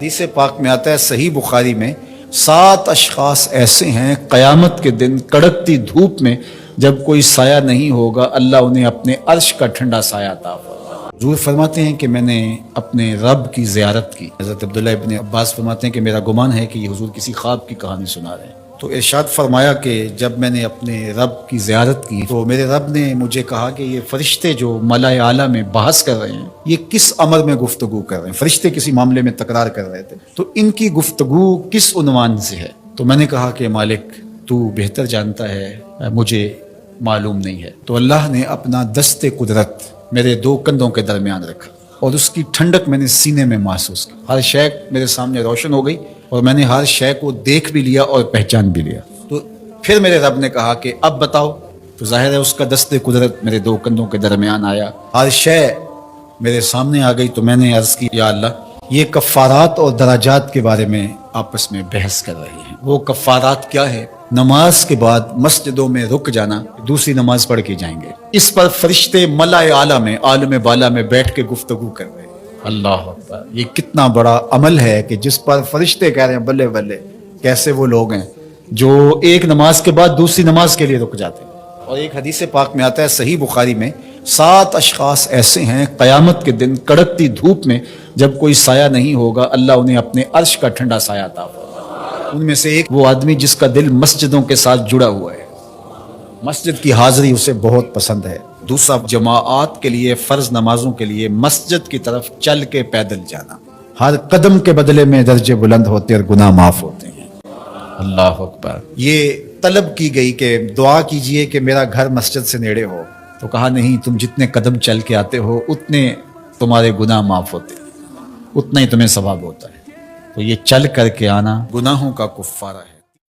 حدیث پاک میں آتا ہے صحیح بخاری میں 7 اشخاص ایسے ہیں قیامت کے دن کڑکتی دھوپ میں جب کوئی سایہ نہیں ہوگا اللہ انہیں اپنے عرش کا ٹھنڈا سایہ عطا فرمائے۔ حضور فرماتے ہیں کہ میں نے اپنے رب کی زیارت کی۔ حضرت عبداللہ ابن عباس فرماتے ہیں کہ میرا گمان ہے کہ یہ حضور کسی خواب کی کہانی سنا رہے ہیں۔ تو ارشاد فرمایا کہ جب میں نے اپنے رب کی زیارت کی تو میرے رب نے مجھے کہا کہ یہ فرشتے جو ملائے اعلیٰ میں بحث کر رہے ہیں یہ کس امر میں گفتگو کر رہے ہیں۔ فرشتے کسی معاملے میں تکرار کر رہے تھے، تو ان کی گفتگو کس عنوان سے ہے؟ تو میں نے کہا کہ مالک تو بہتر جانتا ہے، مجھے معلوم نہیں ہے۔ تو اللہ نے اپنا دست قدرت میرے 2 کندھوں کے درمیان رکھا اور اس کی ٹھنڈک میں نے سینے میں محسوس کی۔ ہر شے میرے سامنے روشن ہو گئی اور میں نے ہر شے کو دیکھ بھی لیا اور پہچان بھی لیا۔ تو پھر میرے رب نے کہا کہ اب بتاؤ، تو ظاہر ہے اس کا دست قدرت میرے 2 کندھوں کے درمیان آیا، ہر شے میرے سامنے آ گئی۔ تو میں نے عرض کی یا اللہ، یہ کفارات اور درجات کے بارے میں آپس میں بحث کر رہے ہیں، وہ کفارات کیا ہے؟ نماز کے بعد مسجدوں میں رک جانا، دوسری نماز پڑھ کے جائیں گے۔ اس پر فرشتے ملائے اعلیٰ میں عالم بالا میں بیٹھ کے گفتگو کر رہے ہیں۔ اللہ اکبر، یہ کتنا بڑا عمل ہے کہ جس پر فرشتے کہہ رہے ہیں بلے بلے، کیسے وہ لوگ ہیں جو ایک نماز کے بعد دوسری نماز کے لیے رک جاتے ہیں۔ اور ایک حدیث پاک میں آتا ہے صحیح بخاری میں 7 اشخاص ایسے ہیں قیامت کے دن کڑکتی دھوپ میں جب کوئی سایہ نہیں ہوگا اللہ انہیں اپنے عرش کا ٹھنڈا سایہ عطا فرمائے۔ ان میں سے ایک وہ آدمی جس کا دل مسجدوں کے ساتھ جڑا ہوا ہے، مسجد کی حاضری اسے بہت پسند ہے۔ دوسرا، جماعات کے لیے فرض نمازوں کے لیے مسجد کی طرف چل کے پیدل جانا، ہر قدم کے بدلے میں درجے بلند ہوتے اور گناہ معاف ہوتے ہیں۔ اللہ اکبر۔ یہ طلب کی گئی کہ دعا کیجئے کہ میرا گھر مسجد سے نیڑے ہو، تو کہا نہیں، تم جتنے قدم چل کے آتے ہو اتنے تمہارے گناہ معاف ہوتے ہیں، اتنا ہی تمہیں ثواب ہوتا ہے۔ تو یہ چل کر کے آنا گناہوں کا کفارہ ہے۔